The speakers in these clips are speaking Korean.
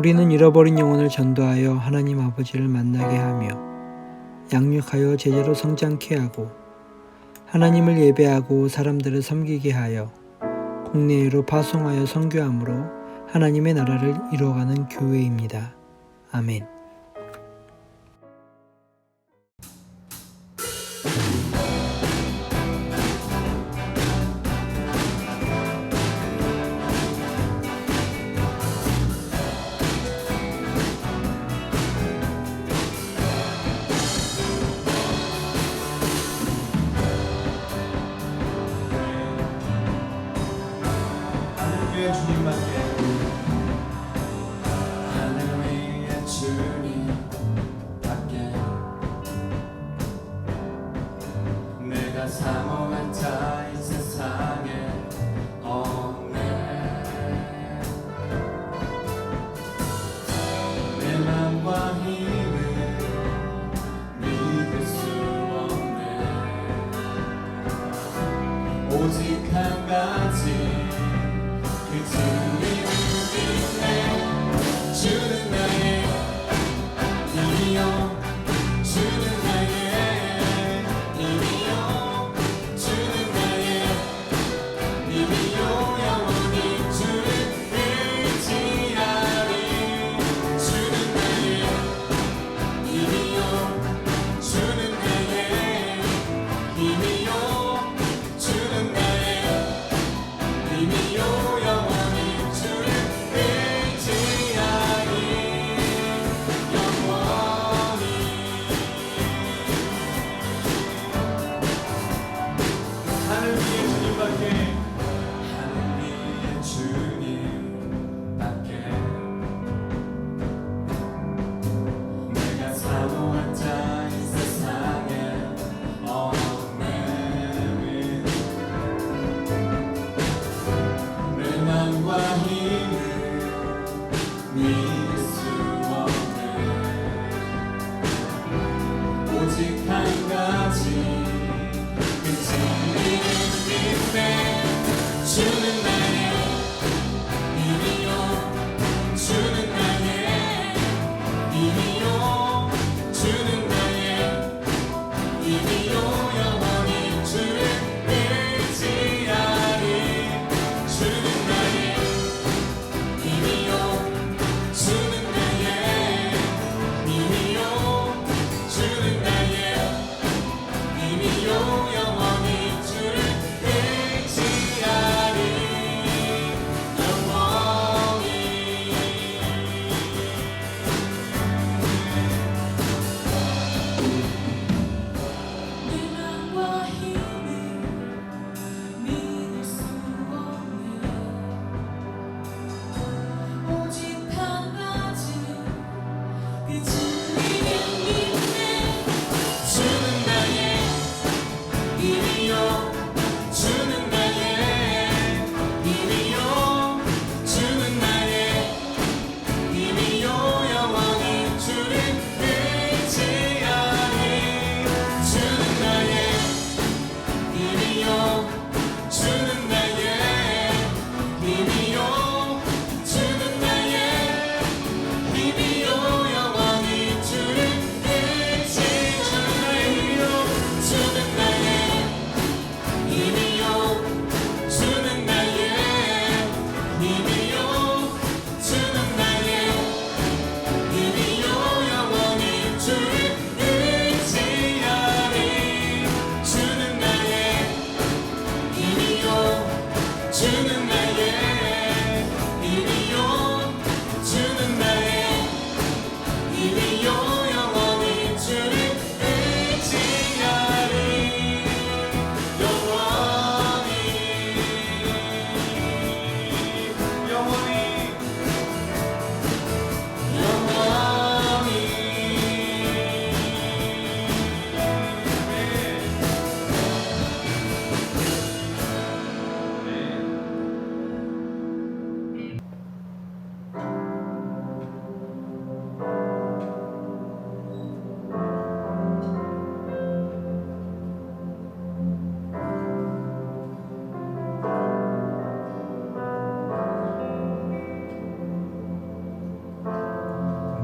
우리는 잃어버린 영혼을 전도하여 하나님 아버지를 만나게 하며 양육하여 제자로 성장케 하고 하나님을 예배하고 사람들을 섬기게 하여 국내외로 파송하여 선교함으로 하나님의 나라를 이루어가는 교회입니다. 아멘. 주님만께 할렐루야 주님밖에 내가 사모한 자 이 세상에 없네. 내 맘과 힘을 믿을 수 없네. 오직 한 가지 그 주님을 믿네. 주는 나의 힘이요 주는 나의 힘이요 주는 나의 힘이요 영원히 주를 의지하리. 주는 나의 힘이요 주는 나의 힘이요 주는 나의 힘이요 영원히 주를 의지하리.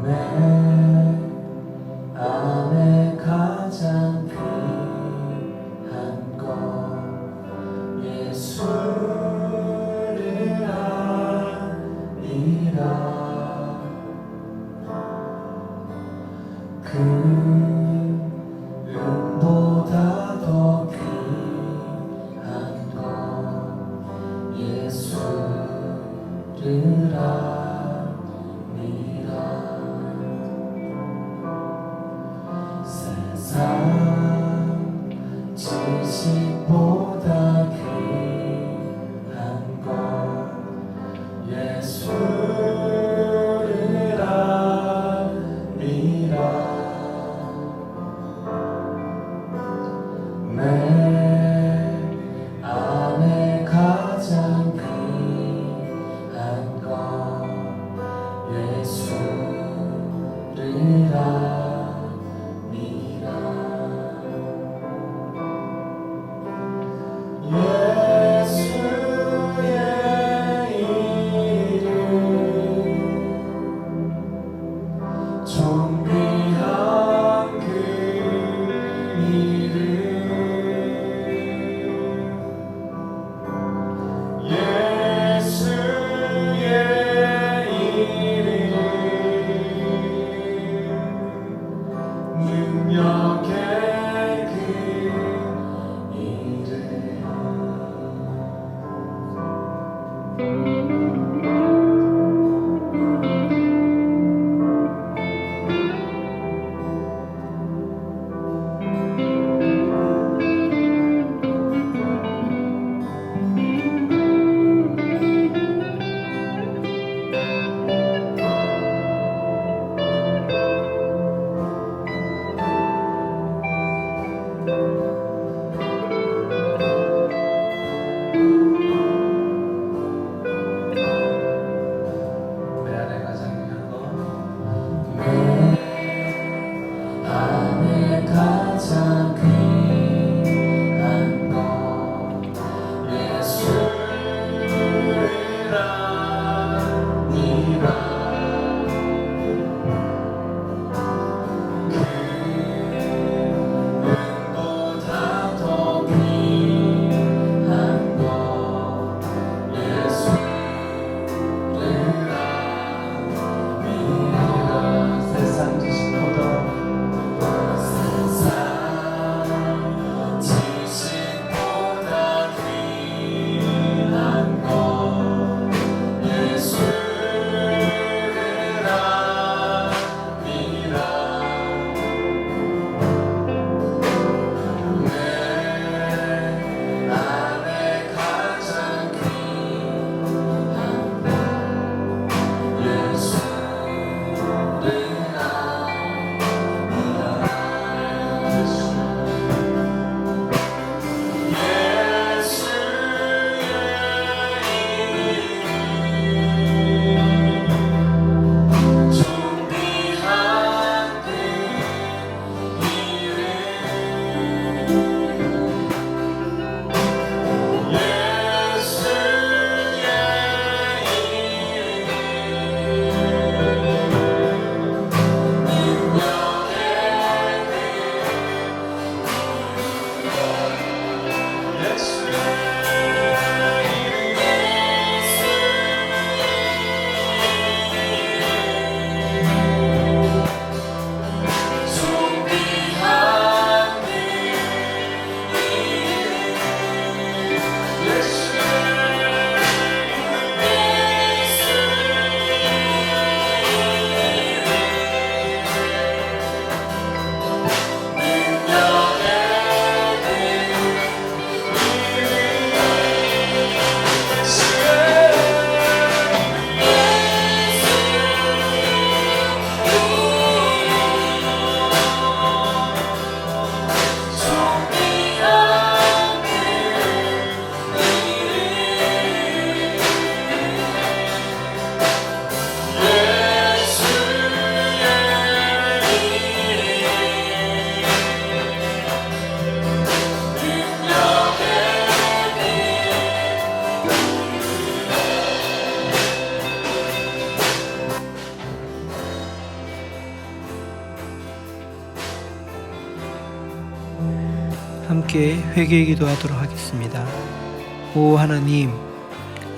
내 안에 가장 귀한 것 예수를 아니라 그 은보다 더 귀한 것 예수를 아니라 세상 지식보다 귀한 것 예수를 아니라 내 안에 가장 귀한 것 예수를 아니라 예수의 이름 존귀한 그 이름 예수의 이름 함께 회개 기도하도록 하겠습니다. 오 하나님,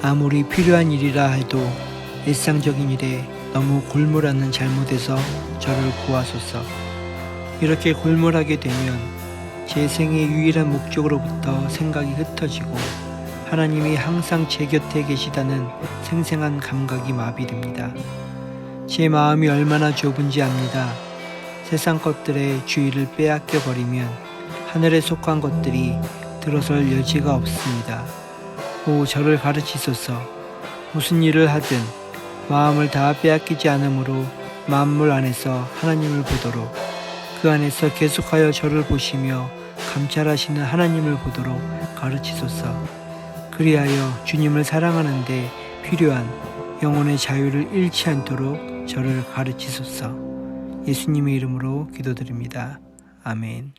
아무리 필요한 일이라 해도 일상적인 일에 너무 골몰하는 잘못에서 저를 구하소서. 이렇게 골몰하게 되면 제 생의 유일한 목적으로부터 생각이 흩어지고 하나님이 항상 제 곁에 계시다는 생생한 감각이 마비됩니다. 제 마음이 얼마나 좁은지 압니다. 세상 것들의 주의를 빼앗겨 버리면 하늘에 속한 것들이 들어설 여지가 없습니다. 오 저를 가르치소서. 무슨 일을 하든 마음을 다 빼앗기지 않으므로 만물 안에서 하나님을 보도록, 그 안에서 계속하여 저를 보시며 감찰하시는 하나님을 보도록 가르치소서. 그리하여 주님을 사랑하는데 필요한 영혼의 자유를 잃지 않도록 저를 가르치소서. 예수님의 이름으로 기도드립니다. 아멘.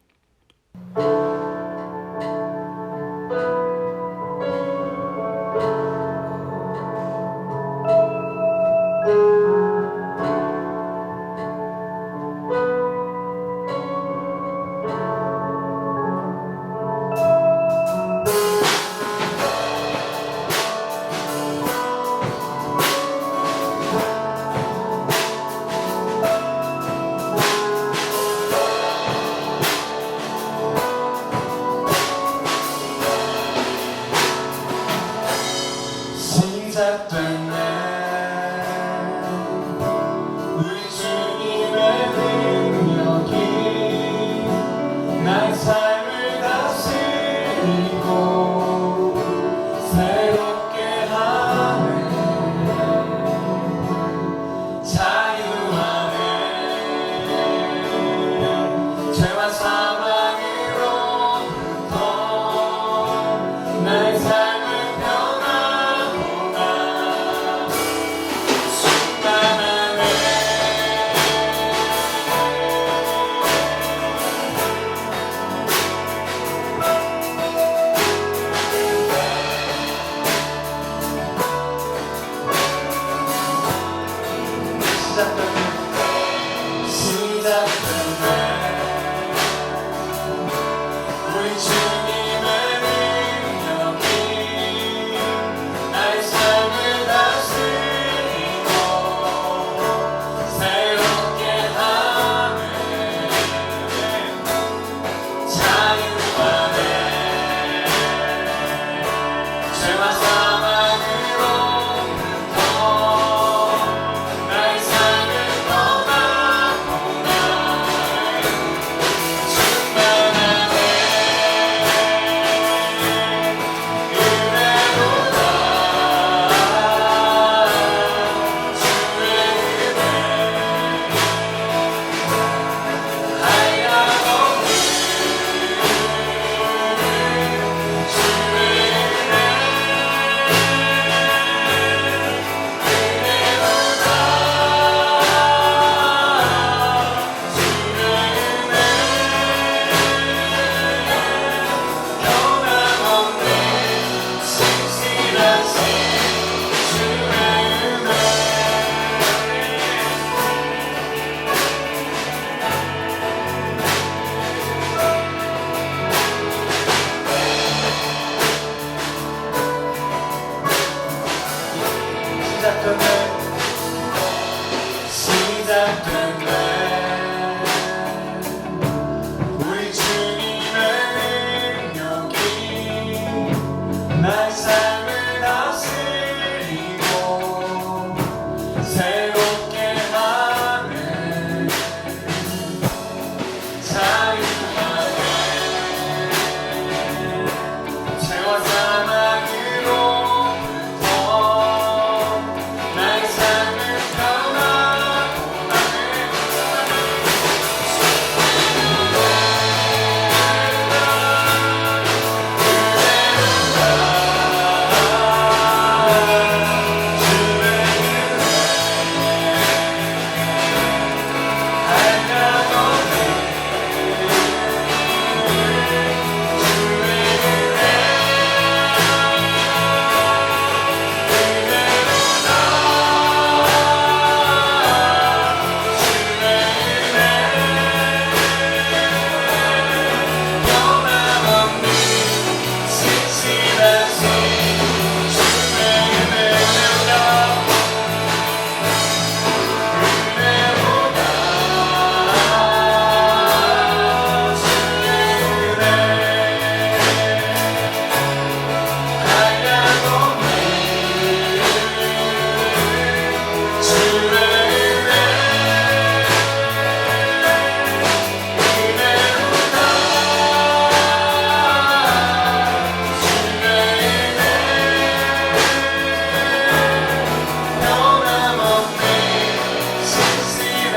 시작된 날 우리 주님의 능력이 나의 삶을 다스리고 새롭게 하네. 자유하네. 죄와 사망으로부터 나의 삶을 시작된 날 우리 주님의 능력이 나의 삶을 다스리고 새롭게 하네. 자유하네. 죄와 사망으로부터 나의 삶을 떠나고 충만하네. 은혜로다. 주의 은혜 한량없는 주의 은혜 시작된 날 우리 주님의 능력이 나의 삶을 다스리고 새롭게 하네. 자유하네. 죄와 사망으로부터 나의 삶을 변하고 나는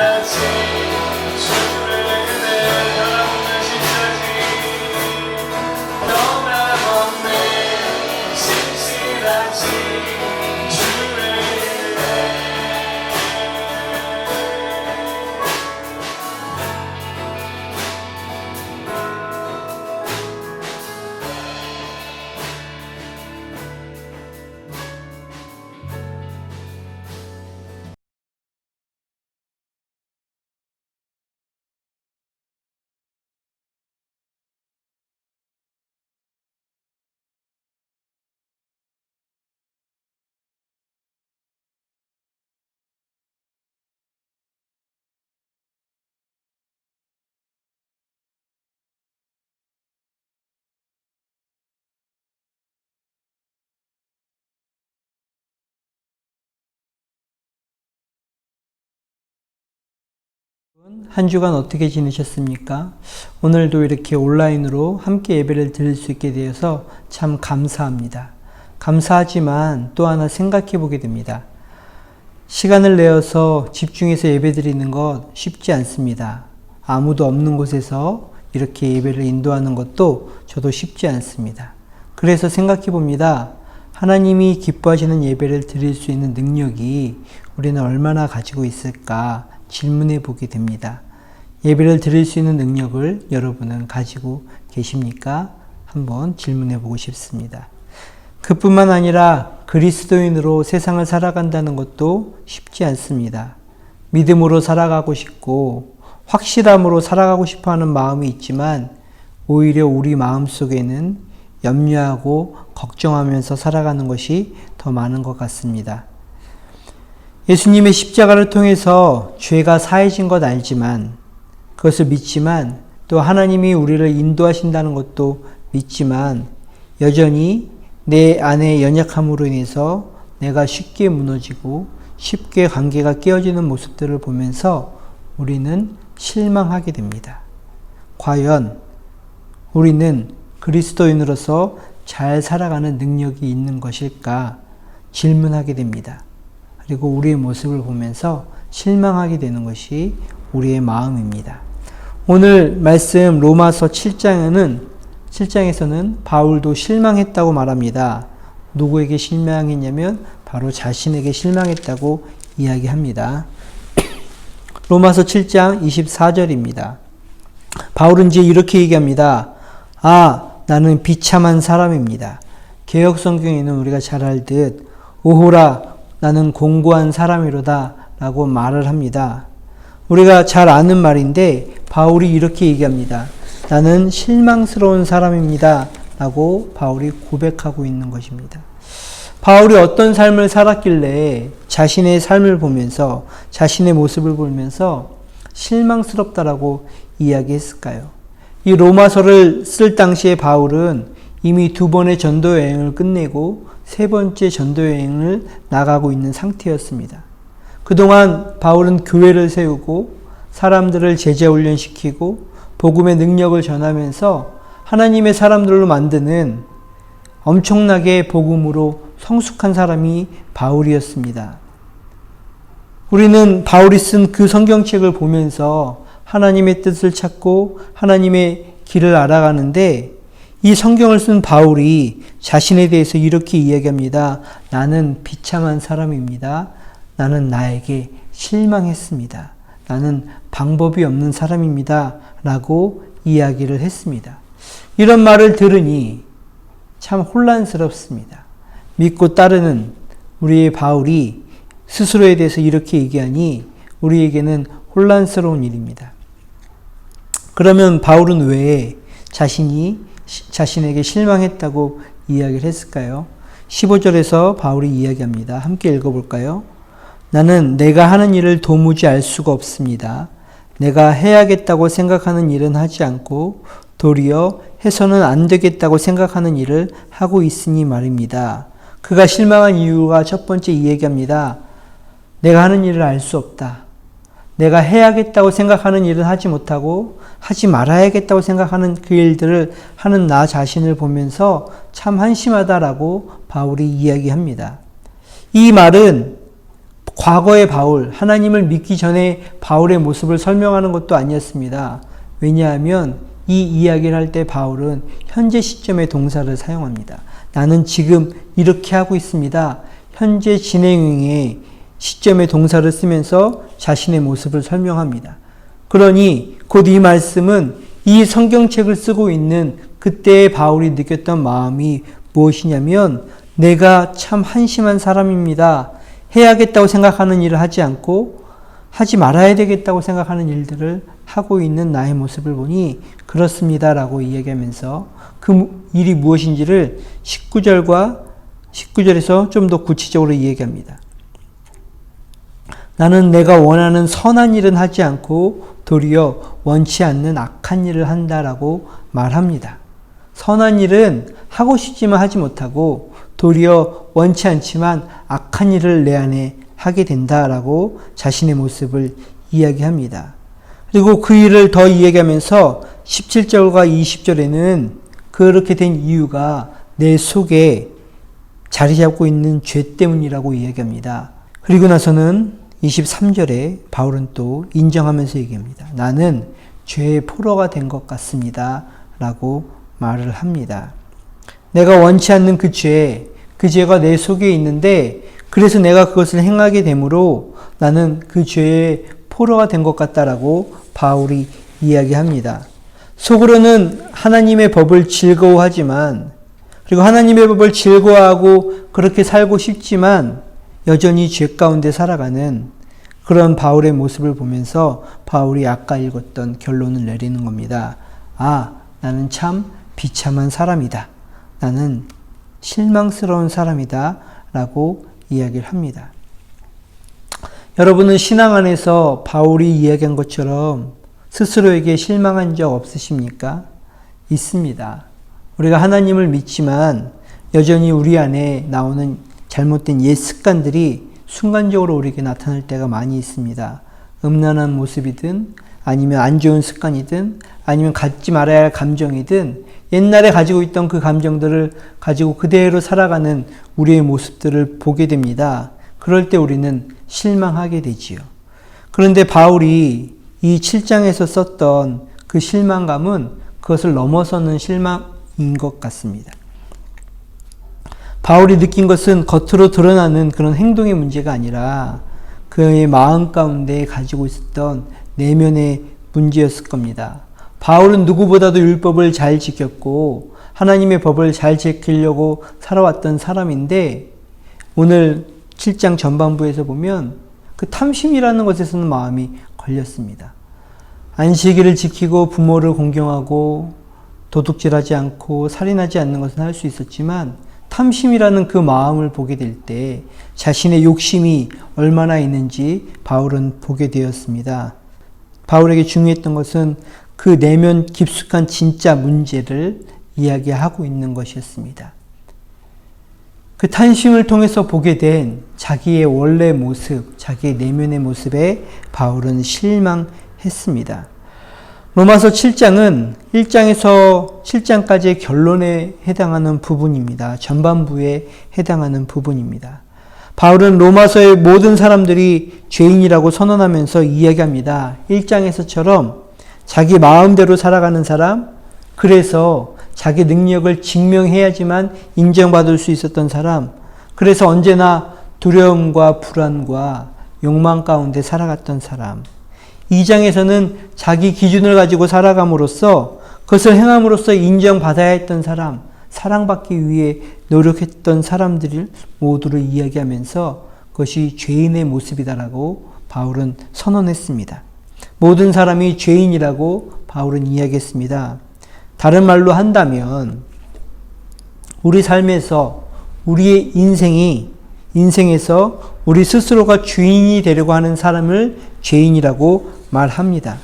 같이 주를 그대 바라보는 시절이 변함없는 신실하지 주의 은혜 한 주간 어떻게 지내셨습니까? 오늘도 이렇게 온라인으로 함께 예배를 드릴 수 있게 되어서 참 감사합니다. 감사하지만 또 하나 생각해 보게 됩니다. 시간을 내어서 집중해서 예배 드리는 것 쉽지 않습니다. 아무도 없는 곳에서 이렇게 예배를 인도하는 것도 저도 쉽지 않습니다. 그래서 생각해 봅니다. 하나님이 기뻐하시는 예배를 드릴 수 있는 능력이 우리는 얼마나 가지고 있을까 질문해 보게 됩니다. 예배를 드릴 수 있는 능력을 여러분은 가지고 계십니까? 한번 질문해 보고 싶습니다. 그뿐만 아니라 그리스도인으로 세상을 살아간다는 것도 쉽지 않습니다. 믿음으로 살아가고 싶고 확실함으로 살아가고 싶어 하는 마음이 있지만 오히려 우리 마음속에는 염려하고 걱정하면서 살아가는 것이 더 많은 것 같습니다. 예수님의 십자가를 통해서 죄가 사해진 것 알지만 그것을 믿지만 또 하나님이 우리를 인도하신다는 것도 믿지만 여전히 내 안의 연약함으로 인해서 내가 쉽게 무너지고 쉽게 관계가 깨어지는 모습들을 보면서 우리는 실망하게 됩니다. 과연 우리는 그리스도인으로서 잘 살아가는 능력이 있는 것일까 질문하게 됩니다. 그리고 우리의 모습을 보면서 실망하게 되는 것이 우리의 마음입니다. 오늘 말씀 로마서 7장에서는 바울도 실망했다고 말합니다. 누구에게 실망했냐면 바로 자신에게 실망했다고 이야기합니다. 로마서 7장 24절입니다. 바울은 이제 이렇게 얘기합니다. 나는 비참한 사람입니다. 개역성경에는 우리가 잘 알듯 오호라 나는 공고한 사람이로다 라고 말을 합니다. 우리가 잘 아는 말인데 바울이 이렇게 얘기합니다. 나는 실망스러운 사람입니다 라고 바울이 고백하고 있는 것입니다. 바울이 어떤 삶을 살았길래 자신의 삶을 보면서 자신의 모습을 보면서 실망스럽다라고 이야기했을까요? 이 로마서를 쓸 당시에 바울은 이미 2번의 전도 여행을 끝내고 3번째 전도 여행을 나가고 있는 상태였습니다. 그동안 바울은 교회를 세우고 사람들을 제자 훈련시키고 복음의 능력을 전하면서 하나님의 사람들로 만드는 엄청나게 복음으로 성숙한 사람이 바울이었습니다. 우리는 바울이 쓴 그 성경책을 보면서 하나님의 뜻을 찾고 하나님의 길을 알아가는데 이 성경을 쓴 바울이 자신에 대해서 이렇게 이야기합니다. 나는 비참한 사람입니다. 나는 나에게 실망했습니다. 나는 방법이 없는 사람입니다. 라고 이야기를 했습니다. 이런 말을 들으니 참 혼란스럽습니다. 믿고 따르는 우리의 바울이 스스로에 대해서 이렇게 얘기하니 우리에게는 혼란스러운 일입니다. 그러면 바울은 왜 자신에게 실망했다고 이야기를 했을까요? 15절에서 바울이 이야기합니다. 함께 읽어볼까요? 나는 내가 하는 일을 도무지 알 수가 없습니다. 내가 해야겠다고 생각하는 일은 하지 않고 도리어 해서는 안 되겠다고 생각하는 일을 하고 있으니 말입니다. 그가 실망한 이유가 첫 번째 이 얘기합니다. 내가 하는 일을 알 수 없다. 내가 해야겠다고 생각하는 일은 하지 못하고 하지 말아야겠다고 생각하는 그 일들을 하는 나 자신을 보면서 참 한심하다라고 바울이 이야기합니다. 이 말은 과거의 바울, 하나님을 믿기 전에 바울의 모습을 설명하는 것도 아니었습니다. 왜냐하면 이 이야기를 할 때 바울은 현재 시점의 동사를 사용합니다. 나는 지금 이렇게 하고 있습니다. 현재 진행형의 시점의 동사를 쓰면서 자신의 모습을 설명합니다. 그러니 곧 이 말씀은 이 성경책을 쓰고 있는 그때의 바울이 느꼈던 마음이 무엇이냐면 내가 참 한심한 사람입니다. 해야겠다고 생각하는 일을 하지 않고 하지 말아야 되겠다고 생각하는 일들을 하고 있는 나의 모습을 보니 그렇습니다 라고 이야기하면서 그 일이 무엇인지를 19절에서 좀 더 구체적으로 이야기합니다. 나는 내가 원하는 선한 일은 하지 않고 도리어 원치 않는 악한 일을 한다라고 말합니다. 선한 일은 하고 싶지만 하지 못하고 도리어 원치 않지만 악한 일을 내 안에 하게 된다라고 자신의 모습을 이야기합니다. 그리고 그 일을 더 이야기하면서 17절과 20절에는 그렇게 된 이유가 내 속에 자리 잡고 있는 죄 때문이라고 이야기합니다. 그리고 나서는 23절에 바울은 또 인정하면서 얘기합니다. 나는 죄의 포로가 된 것 같습니다. 라고 말을 합니다. 내가 원치 않는 그 죄가 내 속에 있는데 그래서 내가 그것을 행하게 되므로 나는 그 죄의 포로가 된 것 같다라고 바울이 이야기합니다. 속으로는 하나님의 법을 즐거워하지만 그리고 하나님의 법을 즐거워하고 그렇게 살고 싶지만 여전히 죄 가운데 살아가는 그런 바울의 모습을 보면서 바울이 아까 읽었던 결론을 내리는 겁니다. 아, 나는 참 비참한 사람이다. 나는 실망스러운 사람이다. 라고 이야기를 합니다. 여러분은 신앙 안에서 바울이 이야기한 것처럼 스스로에게 실망한 적 없으십니까? 있습니다. 우리가 하나님을 믿지만 여전히 우리 안에 나오는 잘못된 옛 습관들이 순간적으로 우리에게 나타날 때가 많이 있습니다. 음란한 모습이든 아니면 안 좋은 습관이든 아니면 갖지 말아야 할 감정이든 옛날에 가지고 있던 그 감정들을 가지고 그대로 살아가는 우리의 모습들을 보게 됩니다. 그럴 때 우리는 실망하게 되지요. 그런데 바울이 이 7장에서 썼던 그 실망감은 그것을 넘어서는 실망인 것 같습니다. 바울이 느낀 것은 겉으로 드러나는 그런 행동의 문제가 아니라 그의 마음 가운데 가지고 있었던 내면의 문제였을 겁니다. 바울은 누구보다도 율법을 잘 지켰고 하나님의 법을 잘 지키려고 살아왔던 사람인데 오늘 7장 전반부에서 보면 그 탐심이라는 것에서는 마음이 걸렸습니다. 안식일을 지키고 부모를 공경하고 도둑질하지 않고 살인하지 않는 것은 할 수 있었지만 탐심이라는 그 마음을 보게 될 때 자신의 욕심이 얼마나 있는지 바울은 보게 되었습니다. 바울에게 중요했던 것은 그 내면 깊숙한 진짜 문제를 이야기하고 있는 것이었습니다. 그 탐심을 통해서 보게 된 자기의 원래 모습, 자기의 내면의 모습에 바울은 실망했습니다. 로마서 7장은 1장에서 7장까지의 결론에 해당하는 부분입니다. 전반부에 해당하는 부분입니다. 바울은 로마서의 모든 사람들이 죄인이라고 선언하면서 이야기합니다. 1장에서처럼 자기 마음대로 살아가는 사람, 그래서 자기 능력을 증명해야지만 인정받을 수 있었던 사람, 그래서 언제나 두려움과 불안과 욕망 가운데 살아갔던 사람. 2장에서는 자기 기준을 가지고 살아감으로써 그것을 행함으로써 인정받아야 했던 사람, 사랑받기 위해 노력했던 사람들 모두를 이야기하면서 그것이 죄인의 모습이다라고 바울은 선언했습니다. 모든 사람이 죄인이라고 바울은 이야기했습니다. 다른 말로 한다면 우리 삶에서 우리의 인생에서 우리 스스로가 주인이 되려고 하는 사람을 죄인이라고 말합니다.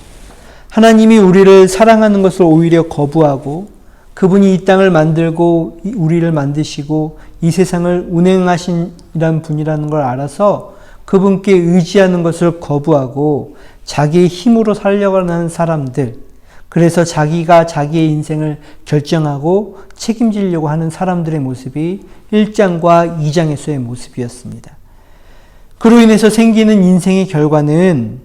하나님이 우리를 사랑하는 것을 오히려 거부하고 그분이 이 땅을 만들고 우리를 만드시고 이 세상을 운행하시는 분이라는 걸 알아서 그분께 의지하는 것을 거부하고 자기의 힘으로 살려고 하는 사람들, 그래서 자기가 자기의 인생을 결정하고 책임지려고 하는 사람들의 모습이 1장과 2장에서의 모습이었습니다. 그로 인해서 생기는 인생의 결과는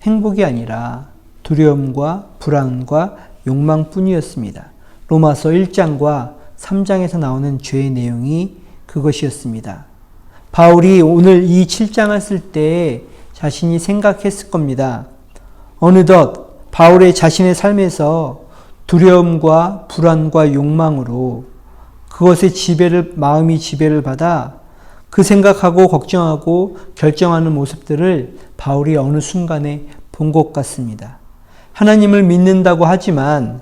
행복이 아니라 두려움과 불안과 욕망뿐이었습니다. 로마서 1장과 3장에서 나오는 죄의 내용이 그것이었습니다. 바울이 오늘 이 7장을 쓸 때 자신이 생각했을 겁니다. 어느덧 바울의 자신의 삶에서 두려움과 불안과 욕망으로 그것의 마음이 지배를 받아 그 생각하고 걱정하고 결정하는 모습들을 바울이 어느 순간에 본 것 같습니다. 하나님을 믿는다고 하지만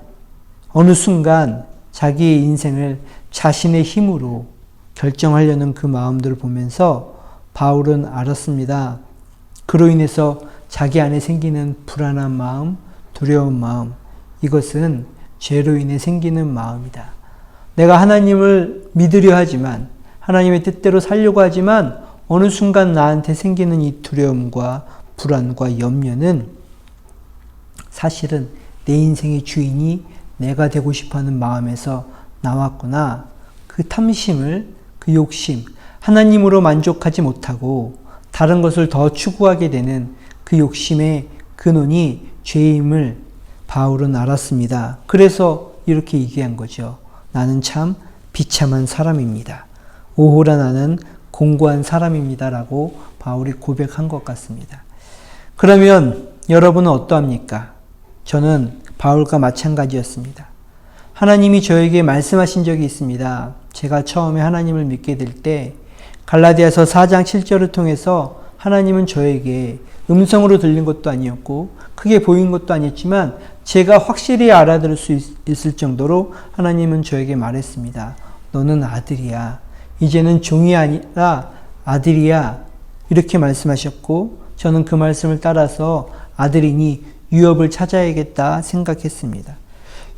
어느 순간 자기의 인생을 자신의 힘으로 결정하려는 그 마음들을 보면서 바울은 알았습니다. 그로 인해서 자기 안에 생기는 불안한 마음, 두려운 마음, 이것은 죄로 인해 생기는 마음이다. 내가 하나님을 믿으려 하지만, 하나님의 뜻대로 살려고 하지만 어느 순간 나한테 생기는 이 두려움과 불안과 염려는 사실은 내 인생의 주인이 내가 되고 싶어하는 마음에서 나왔구나. 그 탐심을, 그 욕심, 하나님으로 만족하지 못하고 다른 것을 더 추구하게 되는 그 욕심의 근원이 죄임을 바울은 알았습니다. 그래서 이렇게 얘기한 거죠. 나는 참 비참한 사람입니다. 오호라 나는 공고한 사람입니다. 라고 바울이 고백한 것 같습니다. 그러면 여러분은 어떠합니까? 저는 바울과 마찬가지였습니다. 하나님이 저에게 말씀하신 적이 있습니다. 제가 처음에 하나님을 믿게 될 때 갈라디아서 4장 7절을 통해서 하나님은 저에게 음성으로 들린 것도 아니었고 크게 보인 것도 아니었지만 제가 확실히 알아들을 수 있을 정도로 하나님은 저에게 말했습니다. 너는 아들이야. 이제는 종이 아니라 아들이야. 이렇게 말씀하셨고 저는 그 말씀을 따라서 아들이니 유업을 찾아야겠다 생각했습니다.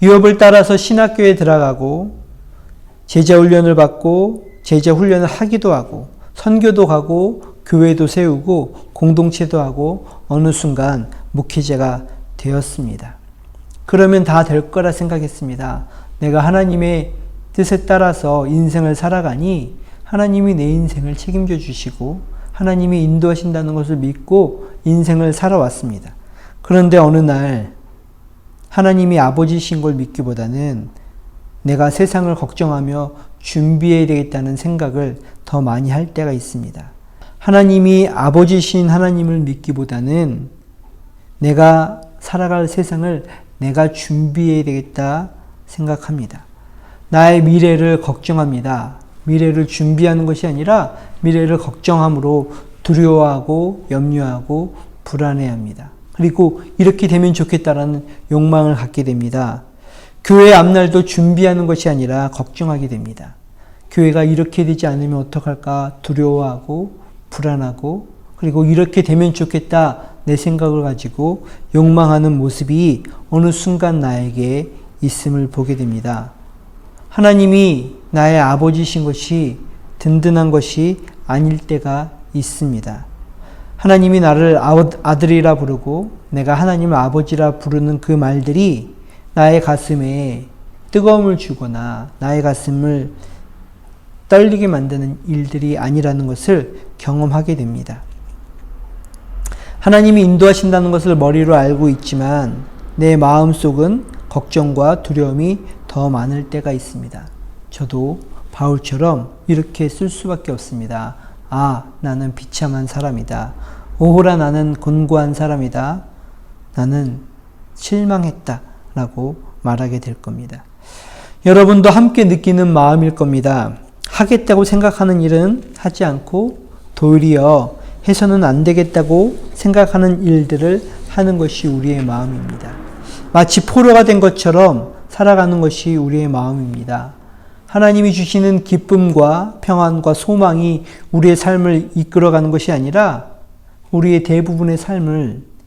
유업을 따라서 신학교에 들어가고 제자 훈련을 받고 제자 훈련을 하기도 하고 선교도 가고 교회도 세우고 공동체도 하고 어느 순간 목회자가 되었습니다. 그러면 다 될 거라 생각했습니다. 내가 하나님의 뜻에 따라서 인생을 살아가니 하나님이 내 인생을 책임져 주시고 하나님이 인도하신다는 것을 믿고 인생을 살아왔습니다. 그런데 어느 날 하나님이 아버지신 걸 믿기보다는 내가 세상을 걱정하며 준비해야 되겠다는 생각을 더 많이 할 때가 있습니다. 하나님이 아버지신 하나님을 믿기보다는 내가 살아갈 세상을 내가 준비해야 되겠다 생각합니다. 나의 미래를 걱정합니다. 미래를 준비하는 것이 아니라 미래를 걱정함으로 두려워하고 염려하고 불안해합니다. 그리고 이렇게 되면 좋겠다라는 욕망을 갖게 됩니다. 교회 앞날도 준비하는 것이 아니라 걱정하게 됩니다. 교회가 이렇게 되지 않으면 어떡할까 두려워하고 불안하고 그리고 이렇게 되면 좋겠다 내 생각을 가지고 욕망하는 모습이 어느 순간 나에게 있음을 보게 됩니다. 하나님이 나의 아버지신 것이 든든한 것이 아닐 때가 있습니다. 하나님이 나를 아들이라 부르고 내가 하나님을 아버지라 부르는 그 말들이 나의 가슴에 뜨거움을 주거나 나의 가슴을 떨리게 만드는 일들이 아니라는 것을 경험하게 됩니다. 하나님이 인도하신다는 것을 머리로 알고 있지만 내 마음속은 걱정과 두려움이 더 많을 때가 있습니다. 저도 바울처럼 이렇게 쓸 수밖에 없습니다. 아, 나는 비참한 사람이다. 오호라 나는 곤고한 사람이다. 나는 실망했다. 라고 말하게 될 겁니다. 여러분도 함께 느끼는 마음일 겁니다. 하겠다고 생각하는 일은 하지 않고 도리어 해서는 안 되겠다고 생각하는 일들을 하는 것이 우리의 마음입니다. 마치 포로가 된 것처럼 살아가는 것이 우리의 마음입니다. 하나님이 주시는 기쁨과 평안과 소망이 우리의 삶을 이끌어가는 것이 아니라 우리의 대부분의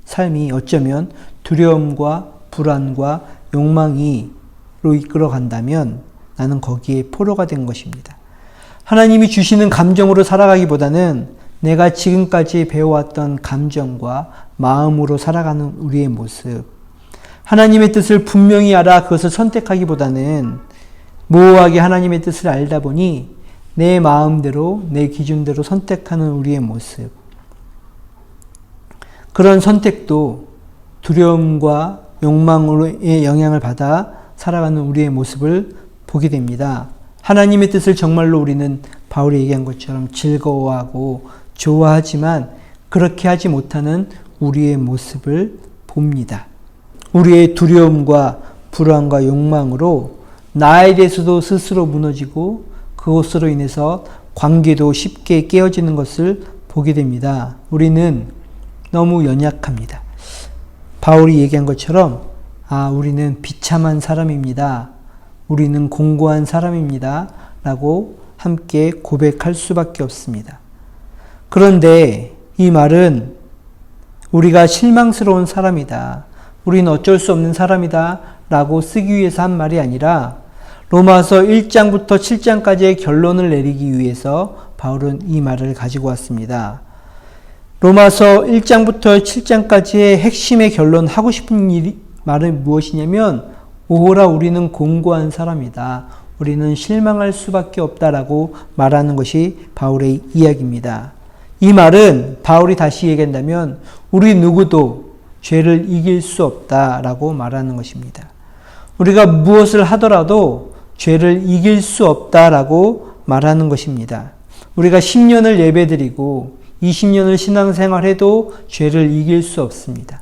삶이 어쩌면 두려움과 불안과 욕망으로 이끌어간다면 나는 거기에 포로가 된 것입니다. 하나님이 주시는 감정으로 살아가기보다는 내가 지금까지 배워왔던 감정과 마음으로 살아가는 우리의 모습, 하나님의 뜻을 분명히 알아 그것을 선택하기보다는 모호하게 하나님의 뜻을 알다 보니 내 마음대로, 내 기준대로 선택하는 우리의 모습. 그런 선택도 두려움과 욕망으로의 영향을 받아 살아가는 우리의 모습을 보게 됩니다. 하나님의 뜻을 정말로 우리는 바울이 얘기한 것처럼 즐거워하고 좋아하지만 그렇게 하지 못하는 우리의 모습을 봅니다. 우리의 두려움과 불안과 욕망으로 나에 대해서도 스스로 무너지고 그것으로 인해서 관계도 쉽게 깨어지는 것을 보게 됩니다. 우리는 너무 연약합니다. 바울이 얘기한 것처럼 우리는 비참한 사람입니다. 우리는 공고한 사람입니다. 라고 함께 고백할 수밖에 없습니다. 그런데 이 말은 우리가 실망스러운 사람이다. 우리는 어쩔 수 없는 사람이다. 라고 쓰기 위해서 한 말이 아니라 로마서 1장부터 7장까지의 결론을 내리기 위해서 바울은 이 말을 가지고 왔습니다. 로마서 1장부터 7장까지의 핵심의 결론, 하고 싶은 말은 무엇이냐면 오호라 우리는 공고한 사람이다. 우리는 실망할 수밖에 없다라고 말하는 것이 바울의 이야기입니다. 이 말은 바울이 다시 얘기한다면 우리 누구도 죄를 이길 수 없다라고 말하는 것입니다. 우리가 무엇을 하더라도 죄를 이길 수 없다라고 말하는 것입니다. 우리가 10년을 예배드리고 20년을 신앙생활해도 죄를 이길 수 없습니다.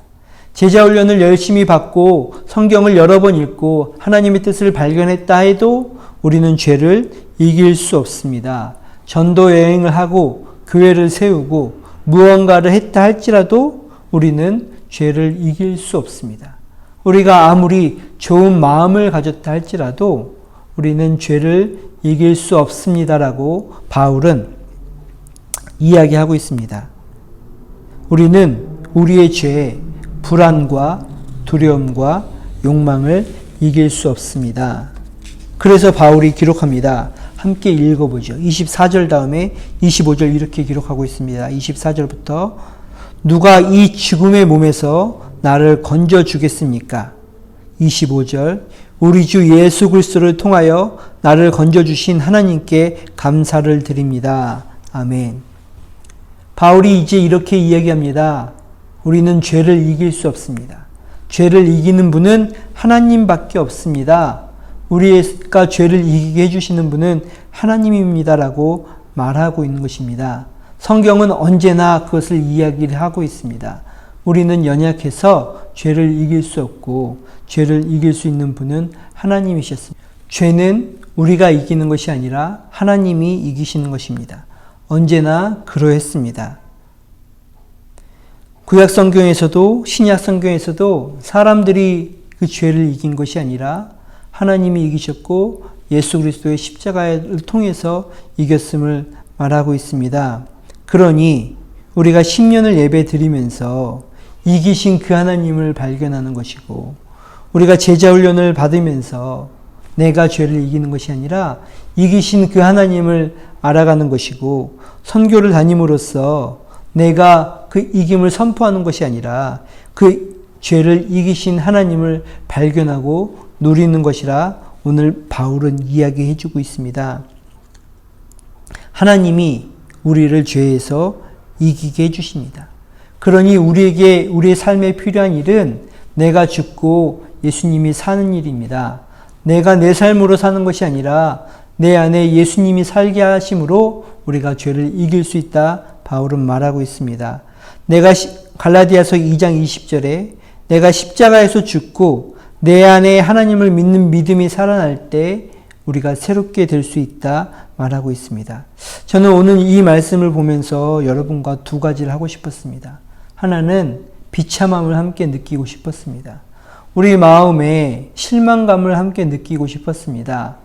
제자훈련을 열심히 받고 성경을 여러 번 읽고 하나님의 뜻을 발견했다 해도 우리는 죄를 이길 수 없습니다. 전도 여행을 하고 교회를 세우고 무언가를 했다 할지라도 우리는 죄를 이길 수 없습니다. 우리가 아무리 좋은 마음을 가졌다 할지라도 우리는 죄를 이길 수 없습니다라고 바울은 이야기하고 있습니다. 우리는 우리의 죄에 불안과 두려움과 욕망을 이길 수 없습니다. 그래서 바울이 기록합니다. 함께 읽어보죠. 24절 다음에 25절 이렇게 기록하고 있습니다. 24절부터 누가 이 죽음의 몸에서 나를 건져주겠습니까? 25절 우리 주 예수 그리스도를 통하여 나를 건져주신 하나님께 감사를 드립니다. 아멘. 바울이 이제 이렇게 이야기합니다. 우리는 죄를 이길 수 없습니다. 죄를 이기는 분은 하나님밖에 없습니다. 우리가 죄를 이기게 해주시는 분은 하나님입니다라고 말하고 있는 것입니다. 성경은 언제나 그것을 이야기를 하고 있습니다. 우리는 연약해서 죄를 이길 수 없고 죄를 이길 수 있는 분은 하나님이셨습니다. 죄는 우리가 이기는 것이 아니라 하나님이 이기시는 것입니다. 언제나 그러했습니다. 구약 성경에서도 신약 성경에서도 사람들이 그 죄를 이긴 것이 아니라 하나님이 이기셨고 예수 그리스도의 십자가를 통해서 이겼음을 말하고 있습니다. 그러니 우리가 10년을 예배 드리면서 이기신 그 하나님을 발견하는 것이고 우리가 제자훈련을 받으면서 내가 죄를 이기는 것이 아니라 이기신 그 하나님을 알아가는 것이고 선교를 다님으로써 내가 그 이김을 선포하는 것이 아니라 그 죄를 이기신 하나님을 발견하고 누리는 것이라 오늘 바울은 이야기해 주고 있습니다. 하나님이 우리를 죄에서 이기게 해주십니다. 그러니 우리에게 우리의 삶에 필요한 일은 내가 죽고 예수님이 사는 일입니다. 내가 내 삶으로 사는 것이 아니라 내 안에 예수님이 살게 하심으로 우리가 죄를 이길 수 있다 바울은 말하고 있습니다. 내가 갈라디아서 2장 20절에 내가 십자가에서 죽고 내 안에 하나님을 믿는 믿음이 살아날 때 우리가 새롭게 될 수 있다 말하고 있습니다. 저는 오늘 이 말씀을 보면서 여러분과 두 가지를 하고 싶었습니다. 하나는 비참함을 함께 느끼고 싶었습니다. 우리 마음에 실망감을 함께 느끼고 싶었습니다.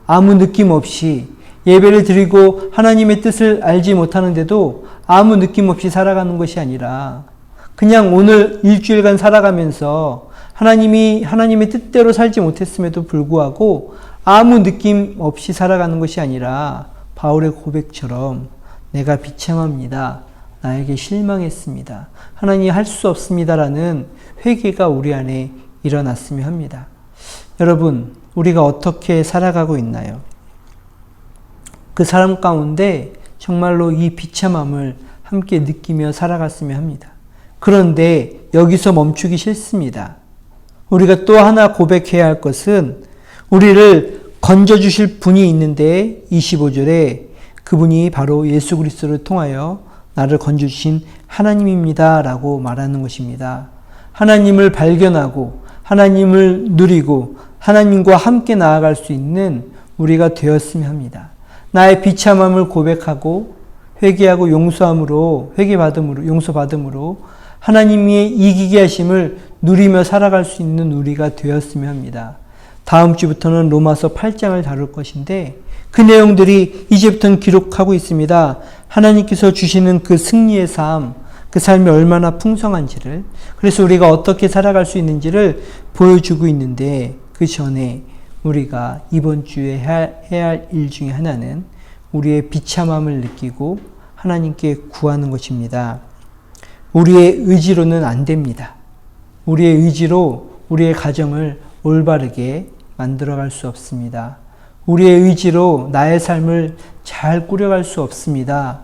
아무 느낌 없이 예배를 드리고 하나님의 뜻을 알지 못하는데도 아무 느낌 없이 살아가는 것이 아니라 그냥 오늘 일주일간 살아가면서 하나님의 뜻대로 살지 못했음에도 불구하고 아무 느낌 없이 살아가는 것이 아니라 바울의 고백처럼 내가 비참합니다. 나에게 실망했습니다. 하나님 할 수 없습니다라는 회개가 우리 안에 일어났으면 합니다. 여러분, 우리가 어떻게 살아가고 있나요? 그 사람 가운데 정말로 이 비참함을 함께 느끼며 살아갔으면 합니다. 그런데 여기서 멈추기 싫습니다. 우리가 또 하나 고백해야 할 것은 우리를 건져주실 분이 있는데 25절에 그분이 바로 예수 그리스도를 통하여 나를 건져주신 하나님입니다 라고 말하는 것입니다. 하나님을 발견하고 하나님을 누리고 하나님과 함께 나아갈 수 있는 우리가 되었으면 합니다. 나의 비참함을 고백하고 회개하고 용서받음으로 하나님의 이기게 하심을 누리며 살아갈 수 있는 우리가 되었으면 합니다. 다음 주부터는 로마서 8장을 다룰 것인데 그 내용들이 이제부터는 기록하고 있습니다. 하나님께서 주시는 그 승리의 삶, 그 삶이 얼마나 풍성한지를, 그래서 우리가 어떻게 살아갈 수 있는지를 보여주고 있는데 그 전에 우리가 이번 주에 해야 할 일 중에 하나는 우리의 비참함을 느끼고 하나님께 구하는 것입니다. 우리의 의지로는 안 됩니다. 우리의 의지로 우리의 가정을 올바르게 만들어갈 수 없습니다. 우리의 의지로 나의 삶을 잘 꾸려갈 수 없습니다.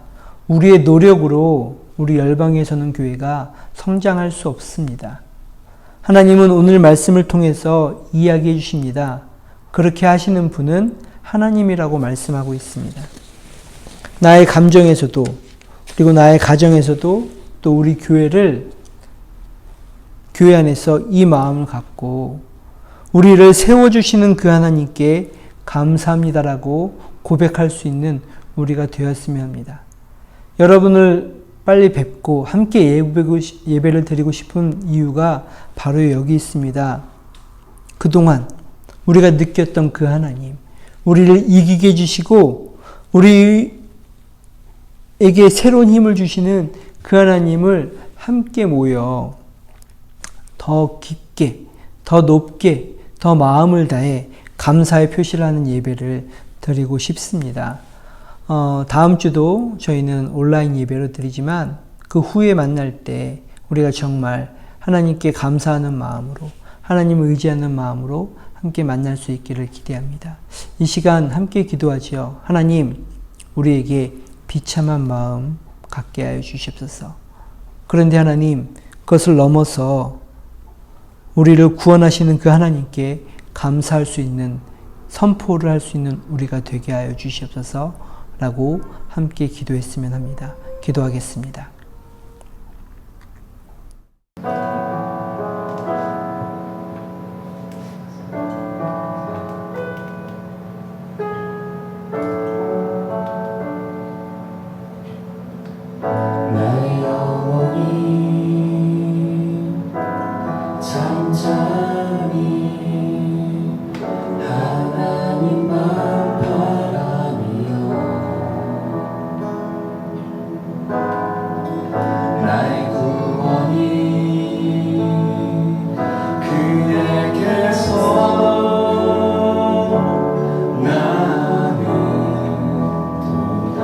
우리의 노력으로 우리 열방에 서는 교회가 성장할 수 없습니다. 하나님은 오늘 말씀을 통해서 이야기해 주십니다. 그렇게 하시는 분은 하나님이라고 말씀하고 있습니다. 나의 감정에서도 그리고 나의 가정에서도 또 우리 교회 안에서 이 마음을 갖고 우리를 세워주시는 그 하나님께 감사합니다라고 고백할 수 있는 우리가 되었으면 합니다. 여러분을 빨리 뵙고 함께 예배를 드리고 싶은 이유가 바로 여기 있습니다. 그동안 우리가 느꼈던 그 하나님, 우리를 이기게 해주시고 우리에게 새로운 힘을 주시는 그 하나님을 함께 모여 더 깊게, 더 높게, 더 마음을 다해 감사의 표시를 하는 예배를 드리고 싶습니다. 다음 주도 저희는 온라인 예배를 드리지만 그 후에 만날 때 우리가 정말 하나님께 감사하는 마음으로, 하나님을 의지하는 마음으로 함께 만날 수 있기를 기대합니다. 이 시간 함께 기도하지요. 하나님, 우리에게 비참한 마음 갖게 하여 주시옵소서. 그런데 하나님, 그것을 넘어서 우리를 구원하시는 그 하나님께 감사할 수 있는, 선포를 할 수 있는 우리가 되게 하여 주시옵소서 라고 함께 기도했으면 합니다. 기도하겠습니다. 내 영혼이 잠잠히 하나님만 바라며 나의 구원이 그에게서 나는 도다.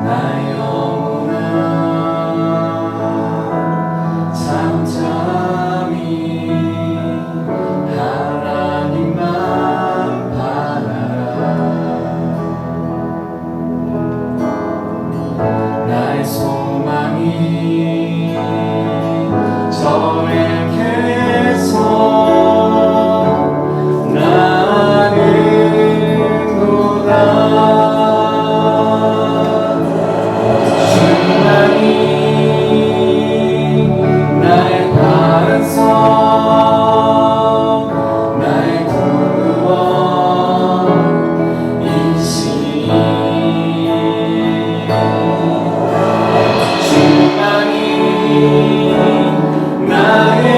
나의 영혼아 잠잠히 하나님만 바라라. 나의 소망이 저에게서 나는 도다. 주님만이 나의 바른 성, 나의 구원이시니 주님만이 나의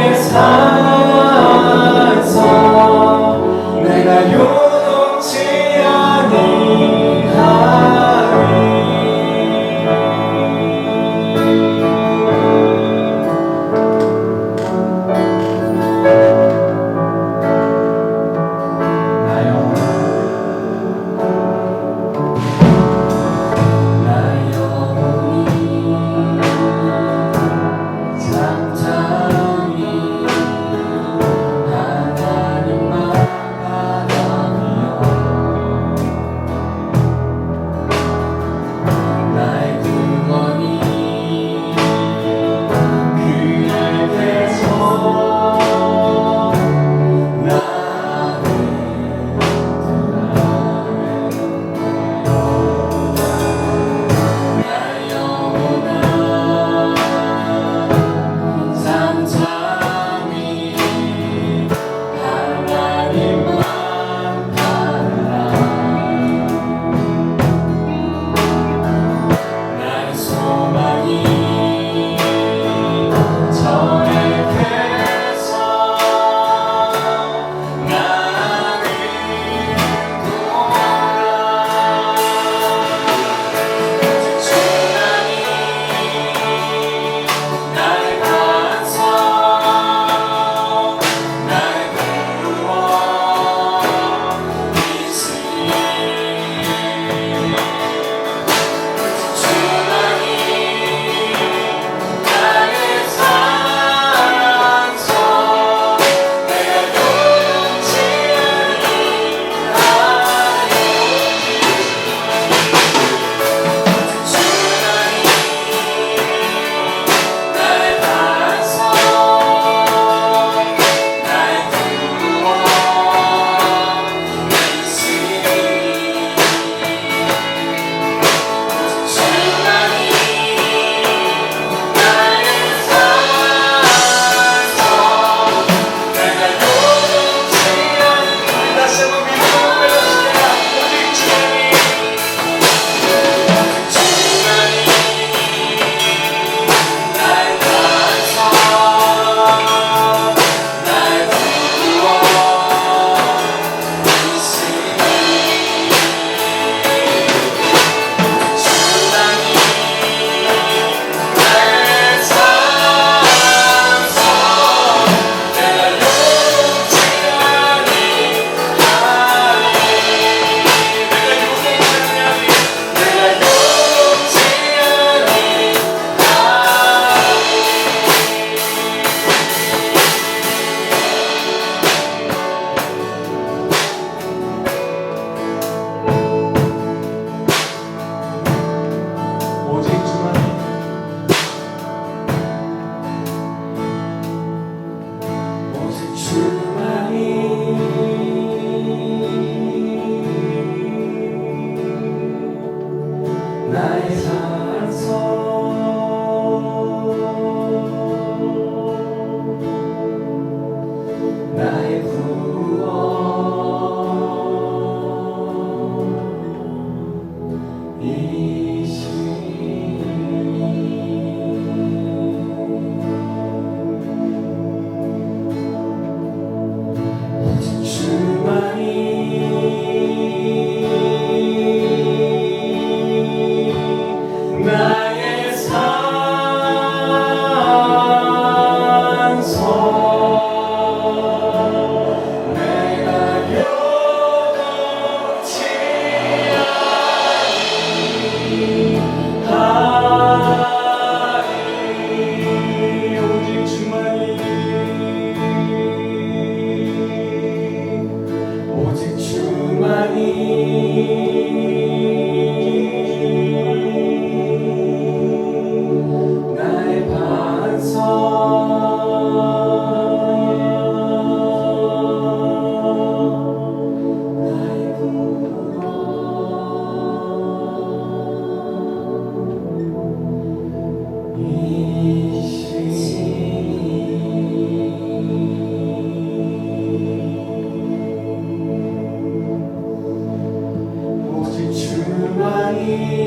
오직 주만이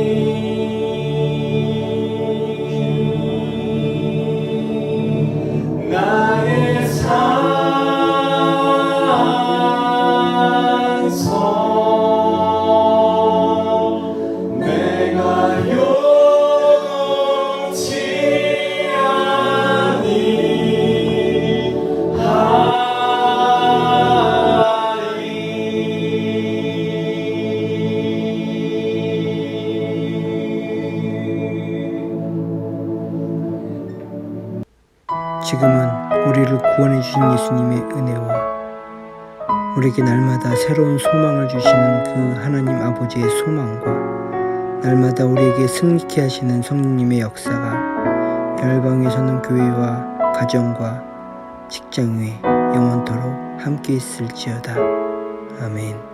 나의 산소 내가 요동치 지금은 우리를 구원해 주신 예수님의 은혜와 우리에게 날마다 새로운 소망을 주시는 그 하나님 아버지의 소망과 날마다 우리에게 승리케 하시는 성령님의 역사가 열방에 서는 교회와 가정과 직장 위에 영원토록 함께 있을지어다. 아멘.